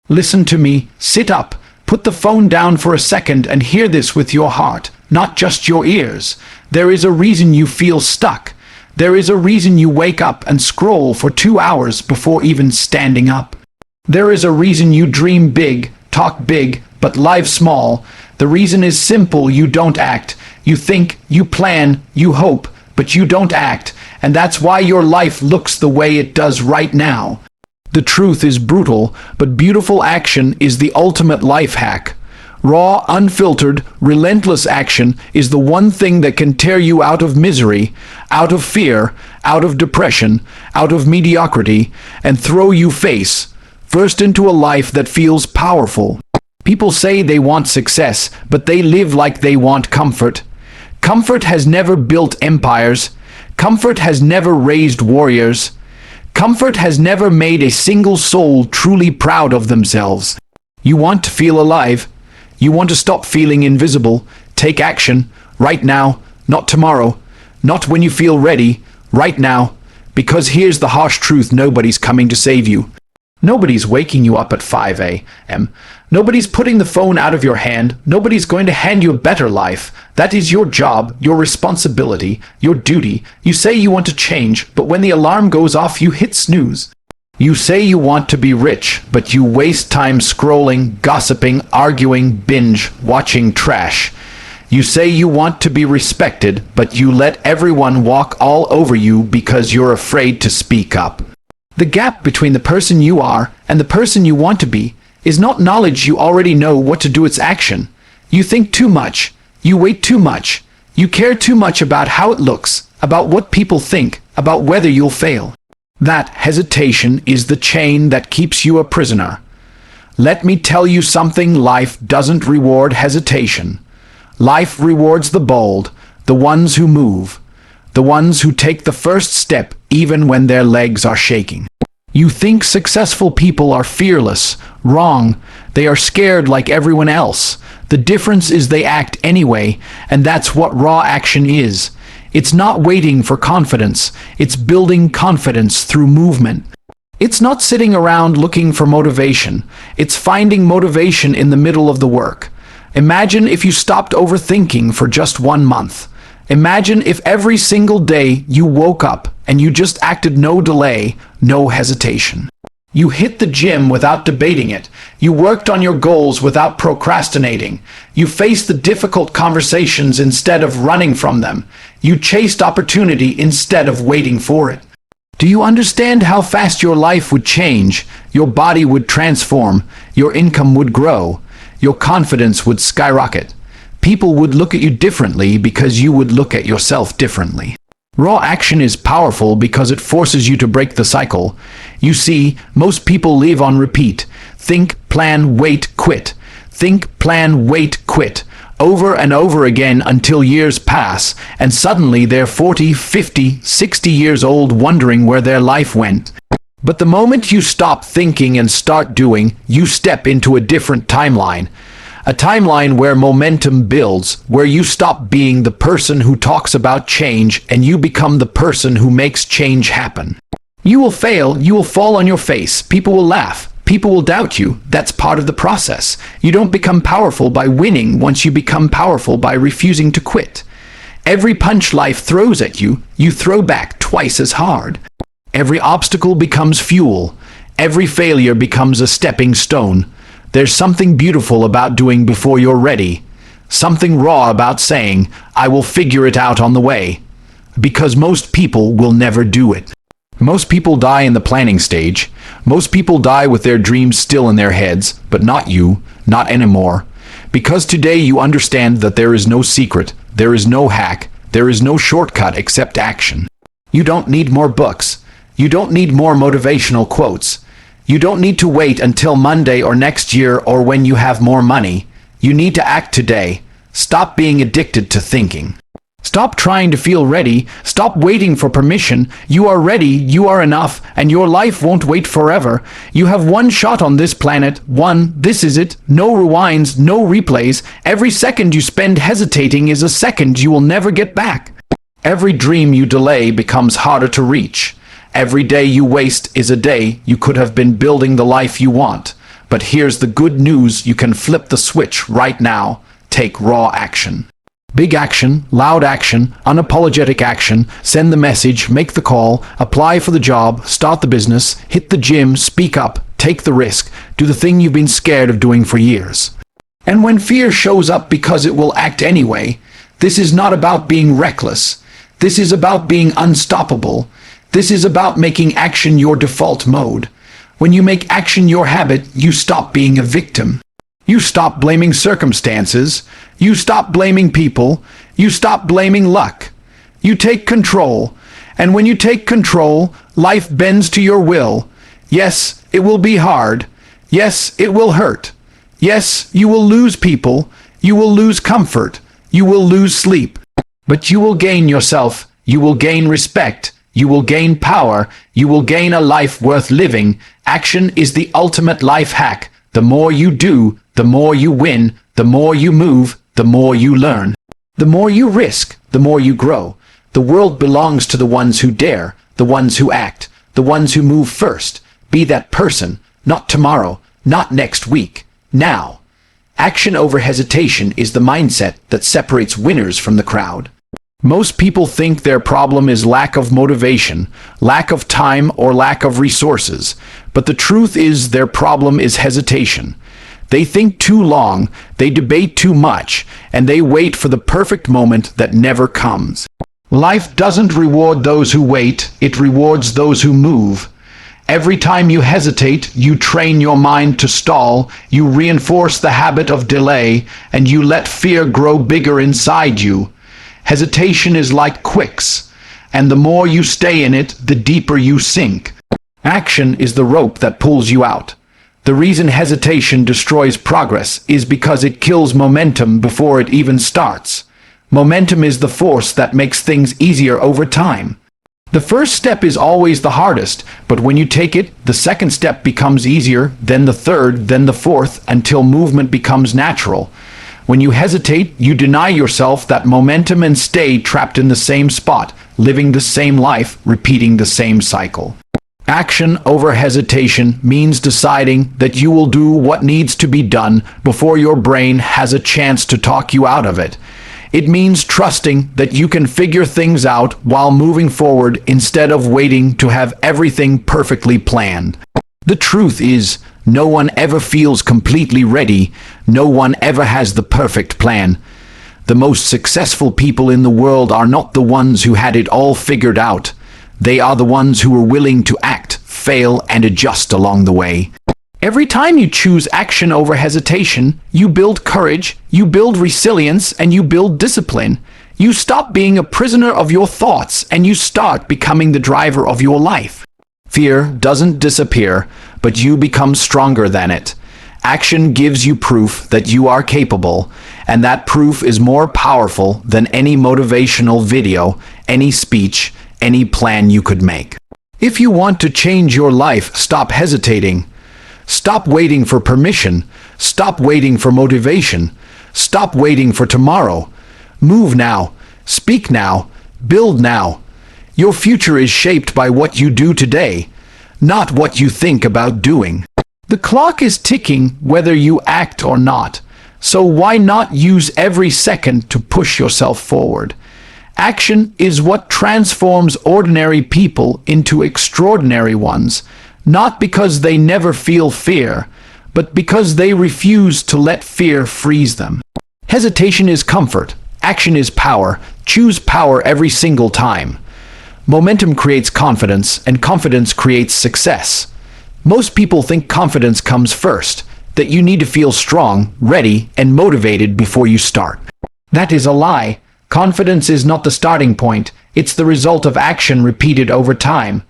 Listen to me, sit up, put the phone down for a second and hear this with your heart, not just your ears. There is a reason you feel stuck. There is a reason you wake up and scroll for 2 hours before even standing up. There is a reason you dream big, talk big, but live small. The reason is simple: you don't act. You think, you plan, you hope, but you don't act, and that's why your life looks the way it does right now. The truth is brutal, but beautiful action is the ultimate life hack. Raw, unfiltered, relentless action is the one thing that can tear you out of misery, out of fear, out of depression, out of mediocrity, and throw you face first into a life that feels powerful. People say they want success, but they live like they want comfort. Comfort has never built empires. Comfort has never raised warriors. Comfort has never made a single soul truly proud of themselves. You want to feel alive. You want to stop feeling invisible. Take action, right now, not tomorrow, not when you feel ready, right now. Because here's the harsh truth: nobody's coming to save you. Nobody's waking you up at 5 a.m. Nobody's putting the phone out of your hand. Nobody's going to hand you a better life. That is your job, your responsibility, your duty. You say you want to change, but when the alarm goes off, you hit snooze. You say you want to be rich, but you waste time scrolling, gossiping, arguing, binge, watching trash. You say you want to be respected, but you let everyone walk all over you because you're afraid to speak up. The gap between the person you are and the person you want to be is not knowledge you already know what to do, it's action. You think too much. You wait too much. You care too much about how it looks, about what people think, about whether you'll fail. That hesitation is the chain that keeps you a prisoner. Let me tell you something: life doesn't reward hesitation. Life rewards the bold, the ones who move, the ones who take the first step even when their legs are shaking. You think successful people are fearless. Wrong. They are scared like everyone else. The difference is they act anyway, and that's what raw action is. It's not waiting for confidence. It's building confidence through movement. It's not sitting around looking for motivation. It's finding motivation in the middle of the work. Imagine if you stopped overthinking for just 1 month. Imagine if every single day you woke up and you just acted, no delay, no hesitation. You hit the gym without debating it. You worked on your goals without procrastinating. You faced the difficult conversations instead of running from them. You chased opportunity instead of waiting for it. Do you understand how fast your life would change? Your body would transform. Your income would grow. Your confidence would skyrocket. People would look at you differently because you would look at yourself differently. Raw action is powerful because it forces you to break the cycle. You see, most people live on repeat. Think, plan, wait, quit. Think, plan, wait, quit. Over and over again until years pass, and suddenly they're 40, 50, 60 years old wondering where their life went. But the moment you stop thinking and start doing, you step into a different timeline. A timeline where momentum builds, where you stop being the person who talks about change and you become the person who makes change happen. You will fail, you will fall on your face, people will laugh, people will doubt you. That's part of the process. You don't become powerful by winning once you become powerful by refusing to quit. Every punch life throws at you, you throw back twice as hard. Every obstacle becomes fuel. Every failure becomes a stepping stone. There's something beautiful about doing before you're ready. Something raw about saying, I will figure it out on the way. Because most people will never do it. Most people die in the planning stage. Most people die with their dreams still in their heads, but not you, not anymore. Because today you understand that there is no secret, there is no hack, there is no shortcut except action. You don't need more books. You don't need more motivational quotes. You don't need to wait until Monday or next year or when you have more money. You need to act today. Stop being addicted to thinking. Stop trying to feel ready. Stop waiting for permission. You are ready, you are enough, and your life won't wait forever. You have one shot on this planet. One, this is it. No rewinds, no replays. Every second you spend hesitating is a second you will never get back. Every dream you delay becomes harder to reach. Every day you waste is a day you could have been building the life you want. But here's the good news: you can flip the switch right now. Take raw action. Big action, loud action, unapologetic action. Send the message, make the call, apply for the job, start the business, hit the gym, speak up, take the risk, do the thing you've been scared of doing for years. And when fear shows up because it will act anyway, this is not about being reckless. This is about being unstoppable. This is about making action your default mode. When you make action your habit, you stop being a victim. You stop blaming circumstances. You stop blaming people. You stop blaming luck. You take control. And when you take control, life bends to your will. Yes, it will be hard. Yes, it will hurt. Yes, you will lose people. You will lose comfort. You will lose sleep. But you will gain yourself. You will gain respect. You will gain power. You will gain a life worth living. Action is the ultimate life hack. The more you do, the more you win. The more you move, the more you learn. The more you risk, the more you grow. The world belongs to the ones who dare, the ones who act, the ones who move first. Be that person, not tomorrow, not next week, now. Action over hesitation is the mindset that separates winners from the crowd. Most people think their problem is lack of motivation, lack of time, or lack of resources. But the truth is their problem is hesitation. They think too long, they debate too much, and they wait for the perfect moment that never comes. Life doesn't reward those who wait, it rewards those who move. Every time you hesitate, you train your mind to stall, you reinforce the habit of delay, and you let fear grow bigger inside you. Hesitation is like quicks, and the more you stay in it, the deeper you sink. Action is the rope that pulls you out. The reason hesitation destroys progress is because it kills momentum before it even starts. Momentum is the force that makes things easier over time. The first step is always the hardest, but when you take it, the second step becomes easier, then the third, then the fourth, until movement becomes natural. When you hesitate, you deny yourself that momentum and stay trapped in the same spot, living the same life, repeating the same cycle. Action over hesitation means deciding that you will do what needs to be done before your brain has a chance to talk you out of it. It means trusting that you can figure things out while moving forward instead of waiting to have everything perfectly planned. The truth is, no one ever feels completely ready. No one ever has the perfect plan. The most successful people in the world are not the ones who had it all figured out. They are the ones who are willing to act, fail, and adjust along the way. Every time you choose action over hesitation, you build courage, you build resilience, and you build discipline. You stop being a prisoner of your thoughts, and you start becoming the driver of your life. Fear doesn't disappear, but you become stronger than it. Action gives you proof that you are capable, and that proof is more powerful than any motivational video, any speech, any plan you could make. If you want to change your life, stop hesitating. Stop waiting for permission. Stop waiting for motivation. Stop waiting for tomorrow. Move now. Speak now. Build now. Your future is shaped by what you do today, not what you think about doing. The clock is ticking whether you act or not, so why not use every second to push yourself forward? Action is what transforms ordinary people into extraordinary ones, not because they never feel fear, but because they refuse to let fear freeze them. Hesitation is comfort. Action is power. Choose power every single time. Momentum creates confidence, and confidence creates success. Most people think confidence comes first, that you need to feel strong, ready, and motivated before you start. That is a lie. Confidence is not the starting point, it's the result of action repeated over time.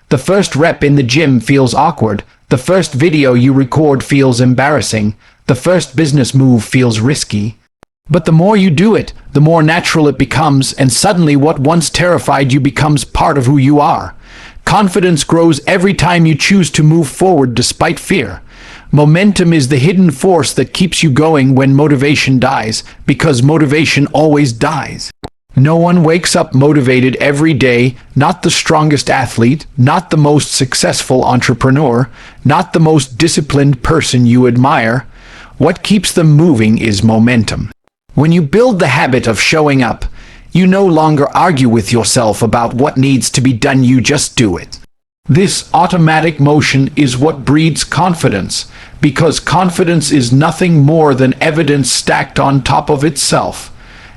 The first rep in the gym feels awkward, the first video you record feels embarrassing, the first business move feels risky. But the more you do it, the more natural it becomes, and suddenly what once terrified you becomes part of who you are. Confidence grows every time you choose to move forward despite fear. Momentum is the hidden force that keeps you going when motivation dies, because motivation always dies. No one wakes up motivated every day, not the strongest athlete, not the most successful entrepreneur, not the most disciplined person you admire. What keeps them moving is momentum. When you build the habit of showing up, you no longer argue with yourself about what needs to be done, you just do it. This automatic motion is what breeds confidence, because confidence is nothing more than evidence stacked on top of itself.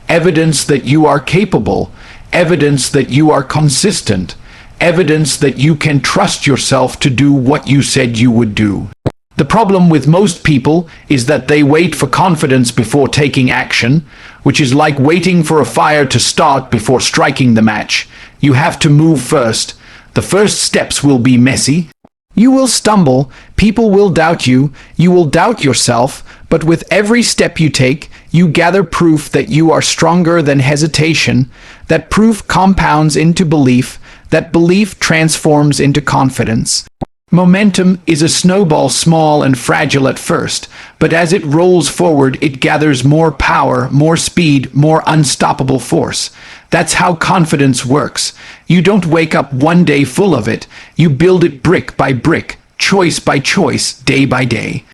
Evidence that you are capable, evidence that you are consistent, evidence that you can trust yourself to do what you said you would do. The problem with most people is that they wait for confidence before taking action, which is like waiting for a fire to start before striking the match. You have to move first. The first steps will be messy. You will stumble, people will doubt you, you will doubt yourself, but with every step you take, you gather proof that you are stronger than hesitation, that proof compounds into belief, that belief transforms into confidence. Momentum is a snowball, small and fragile at first, but as it rolls forward, it gathers more power, more speed, more unstoppable force. That's how confidence works. You don't wake up one day full of it. You build it brick by brick, choice by choice, day by day.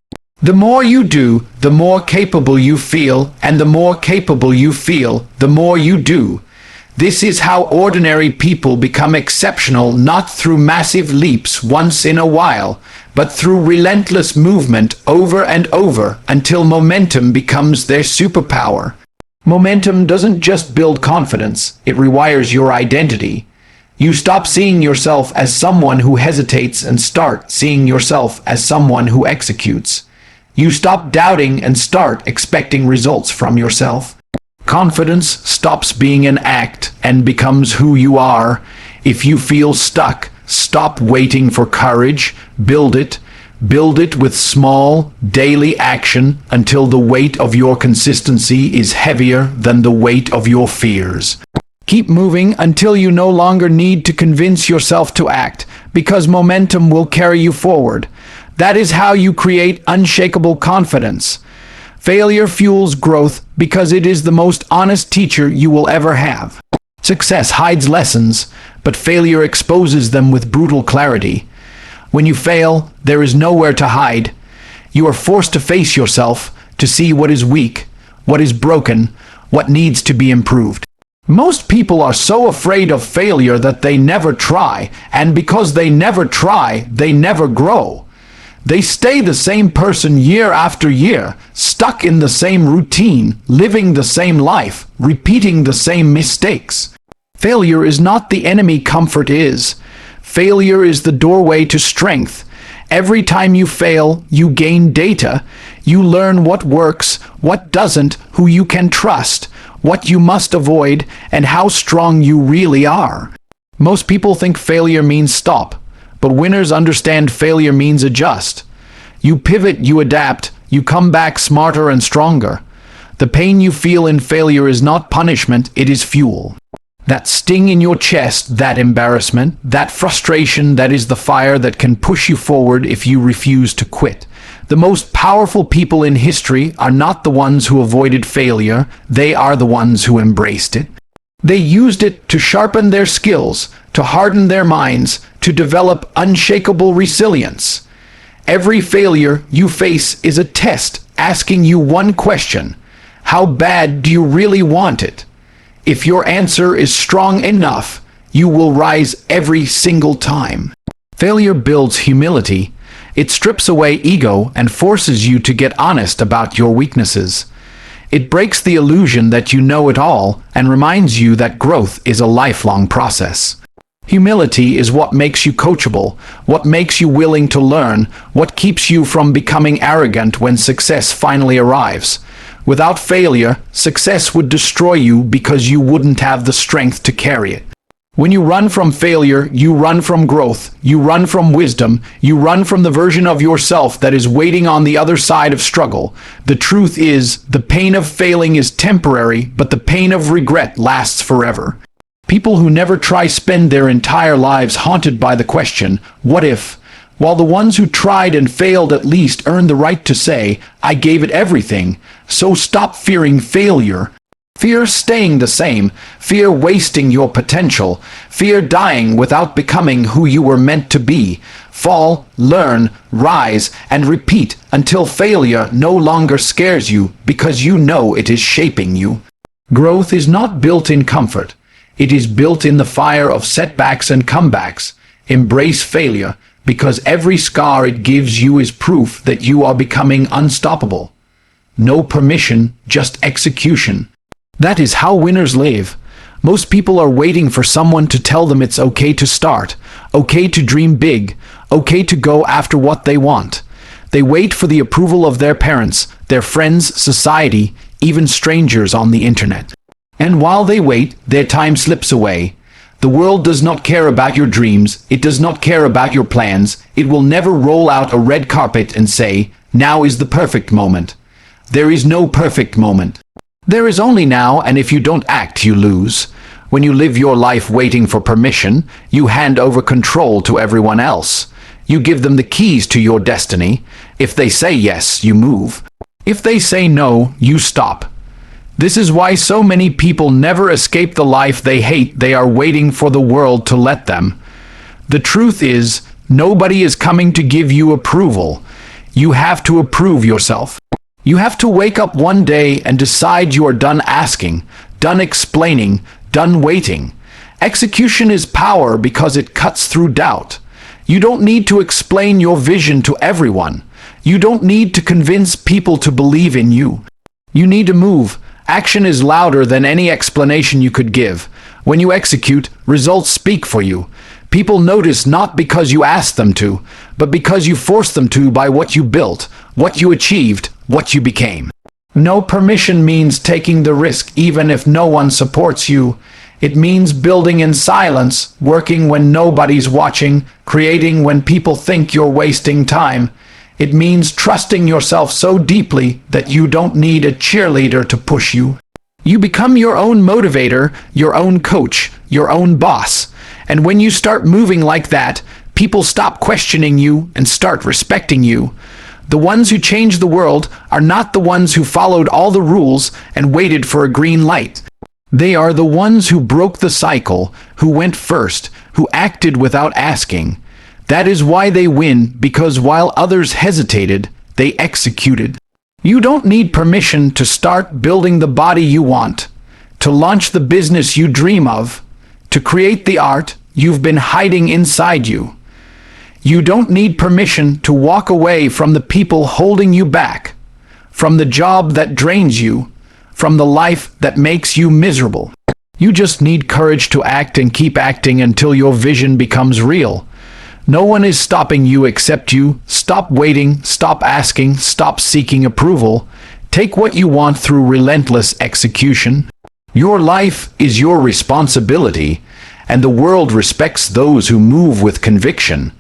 The more you do, the more capable you feel, and the more capable you feel, the more you do. This is how ordinary people become exceptional, not through massive leaps once in a while, but through relentless movement over and over until momentum becomes their superpower. Momentum doesn't just build confidence, it rewires your identity. You stop seeing yourself as someone who hesitates and start seeing yourself as someone who executes. You stop doubting and start expecting results from yourself. Confidence stops being an act and becomes who you are. If you feel stuck, stop waiting for courage. Build it. Build it with small, daily action until the weight of your consistency is heavier than the weight of your fears. Keep moving until you no longer need to convince yourself to act, because momentum will carry you forward. That is how you create unshakable confidence. Failure fuels growth because it is the most honest teacher you will ever have. Success hides lessons, but failure exposes them with brutal clarity. When you fail, there is nowhere to hide. You are forced to face yourself, to see what is weak, what is broken, what needs to be improved. Most people are so afraid of failure that they never try, and because they never try, they never grow. They stay the same person year after year, stuck in the same routine, living the same life, repeating the same mistakes. Failure is not the enemy, comfort is. Failure is the doorway to strength. Every time you fail, you gain data. You learn what works, what doesn't, who you can trust, what you must avoid, and how strong you really are. Most people think failure means stop. But winners understand failure means adjust. You pivot, you adapt, you come back smarter and stronger. The pain you feel in failure is not punishment, it is fuel. That sting in your chest, that embarrassment, that frustration, that is the fire that can push you forward if you refuse to quit. The most powerful people in history are not the ones who avoided failure, they are the ones who embraced it. They used it to sharpen their skills, to harden their minds, to develop unshakable resilience. Every failure you face is a test asking you one question: how bad do you really want it? If your answer is strong enough, you will rise every single time. Failure builds humility. It strips away ego and forces you to get honest about your weaknesses. It breaks the illusion that you know it all and reminds you that growth is a lifelong process. Humility is what makes you coachable, what makes you willing to learn, what keeps you from becoming arrogant when success finally arrives. Without failure, success would destroy you because you wouldn't have the strength to carry it. When you run from failure, you run from growth, you run from wisdom, you run from the version of yourself that is waiting on the other side of struggle. The truth is, the pain of failing is temporary, but the pain of regret lasts forever. People who never try spend their entire lives haunted by the question, what if? While the ones who tried and failed at least earn the right to say, I gave it everything. So stop fearing failure. Fear staying the same, fear wasting your potential, fear dying without becoming who you were meant to be. Fall, learn, rise, and repeat until failure no longer scares you because you know it is shaping you. Growth is not built in comfort. It is built in the fire of setbacks and comebacks. Embrace failure, because every scar it gives you is proof that you are becoming unstoppable. No permission, just execution. That is how winners live. Most people are waiting for someone to tell them it's okay to start, okay to dream big, okay to go after what they want. They wait for the approval of their parents, their friends, society, even strangers on the internet. And while they wait, their time slips away. The world does not care about your dreams, it does not care about your plans, it will never roll out a red carpet and say, "Now is the perfect moment." There is no perfect moment. There is only now, and if you don't act, you lose. When you live your life waiting for permission, you hand over control to everyone else. You give them the keys to your destiny. If they say yes, you move. If they say no, you stop. This is why so many people never escape the life they hate. They are waiting for the world to let them. The truth is, nobody is coming to give you approval. You have to approve yourself. You have to wake up one day and decide you are done asking, done explaining, done waiting. Execution is power because it cuts through doubt. You don't need to explain your vision to everyone. You don't need to convince people to believe in you. You need to move. Action is louder than any explanation you could give. When you execute, results speak for you. People notice not because you asked them to, but because you forced them to by what you built, what you achieved, what you became. No permission means taking the risk even if no one supports you. It means building in silence, working when nobody's watching, creating when people think you're wasting time. It means trusting yourself so deeply that you don't need a cheerleader to push you. You become your own motivator, your own coach, your own boss. And when you start moving like that, people stop questioning you and start respecting you. The ones who change the world are not the ones who followed all the rules and waited for a green light. They are the ones who broke the cycle, who went first, who acted without asking. That is why they win, because while others hesitated, they executed. You don't need permission to start building the body you want, to launch the business you dream of, to create the art you've been hiding inside you. You don't need permission to walk away from the people holding you back, from the job that drains you, from the life that makes you miserable. You just need courage to act and keep acting until your vision becomes real. No one is stopping you except you. Stop waiting, stop asking, stop seeking approval. Take what you want through relentless execution. Your life is your responsibility, and the world respects those who move with conviction.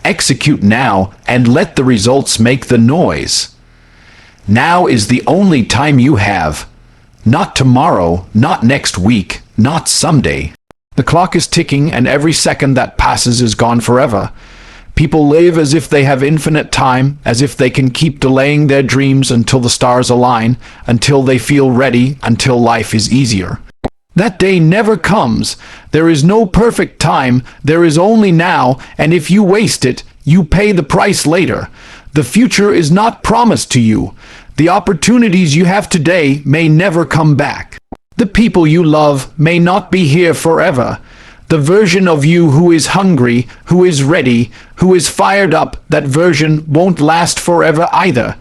Execute now and let the results make the noise. Now is the only time you have. Not tomorrow, not next week, not someday. The clock is ticking, and every second that passes is gone forever. People live as if they have infinite time, as if they can keep delaying their dreams until the stars align, until they feel ready, until life is easier. That day never comes. There is no perfect time. There is only now, and if you waste it, you pay the price later. The future is not promised to you. The opportunities you have today may never come back. The people you love may not be here forever. The version of you who is hungry, who is ready, who is fired up, that version won't last forever either.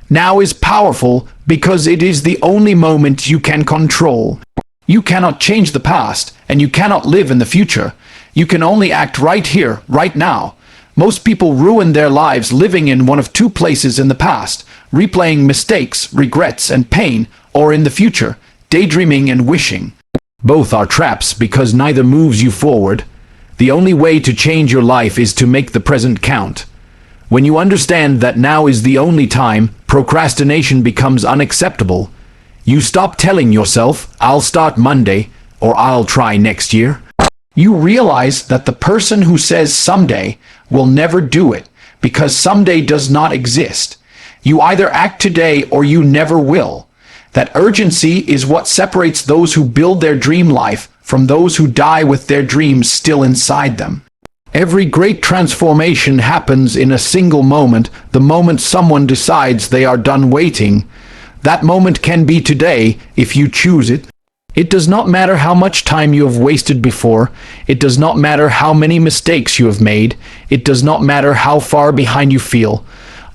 Now is powerful because it is the only moment you can control. You cannot change the past, and you cannot live in the future. You can only act right here, right now. Most people ruin their lives living in one of two places in the past, replaying mistakes, regrets, and pain, or in the future, daydreaming and wishing. Both are traps because neither moves you forward. The only way to change your life is to make the present count. When you understand that now is the only time, procrastination becomes unacceptable. You stop telling yourself, "I'll start Monday," or "I'll try next year." You realize that the person who says someday will never do it, because someday does not exist. You either act today or you never will. That urgency is what separates those who build their dream life from those who die with their dreams still inside them. Every great transformation happens in a single moment, the moment someone decides they are done waiting. That moment can be today, if you choose it. It does not matter how much time you have wasted before. It does not matter how many mistakes you have made. It does not matter how far behind you feel.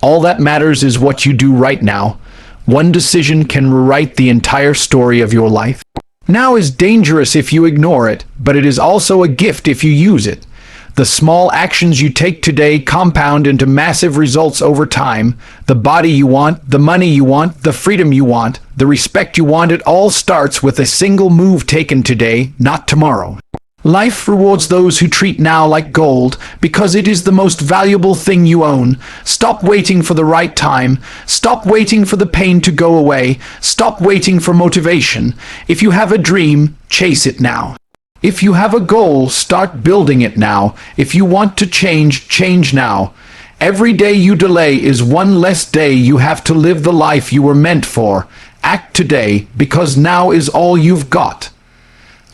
All that matters is what you do right now. One decision can rewrite the entire story of your life. Now is dangerous if you ignore it, but it is also a gift if you use it. The small actions you take today compound into massive results over time. The body you want, the money you want, the freedom you want, the respect you want, it all starts with a single move taken today, not tomorrow. Life rewards those who treat now like gold, because it is the most valuable thing you own. Stop waiting for the right time. Stop waiting for the pain to go away. Stop waiting for motivation. If you have a dream, chase it now. If you have a goal, start building it now. If you want to change, change now. Every day you delay is one less day you have to live the life you were meant for. Act today, because now is all you've got.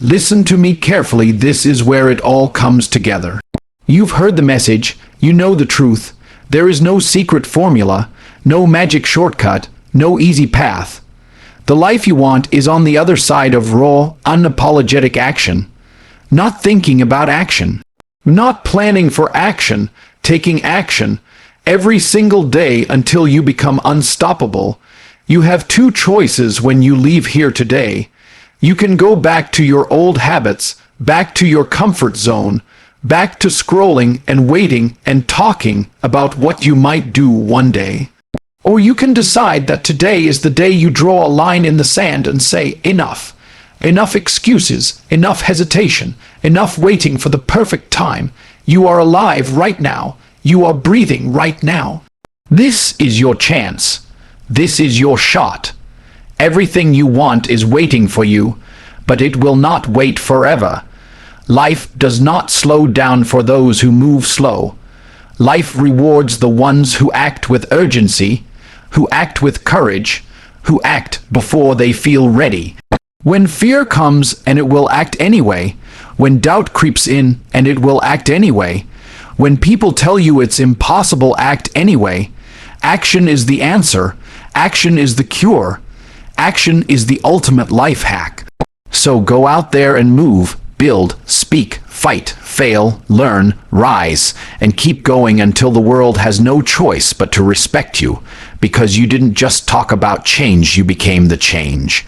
Listen to me carefully, this is where it all comes together. You've heard the message, you know the truth. There is no secret formula, no magic shortcut, no easy path. The life you want is on the other side of raw, unapologetic action. Not thinking about action. Not planning for action, taking action. Every single day until you become unstoppable. You have two choices when you leave here today. You can go back to your old habits, back to your comfort zone, back to scrolling and waiting and talking about what you might do one day. Or you can decide that today is the day you draw a line in the sand and say, enough. Enough excuses, enough hesitation, enough waiting for the perfect time. You are alive right now. You are breathing right now. This is your chance. This is your shot. Everything you want is waiting for you, but it will not wait forever. Life does not slow down for those who move slow. Life rewards the ones who act with urgency, who act with courage, who act before they feel ready. When fear comes, and it will act anyway. When doubt creeps in, and it will act anyway. When people tell you it's impossible, act anyway. Action is the answer. Action is the cure. Action is the ultimate life hack. So go out there and move, build, speak, fight, fail, learn, rise, and keep going until the world has no choice but to respect you, because you didn't just talk about change, you became the change.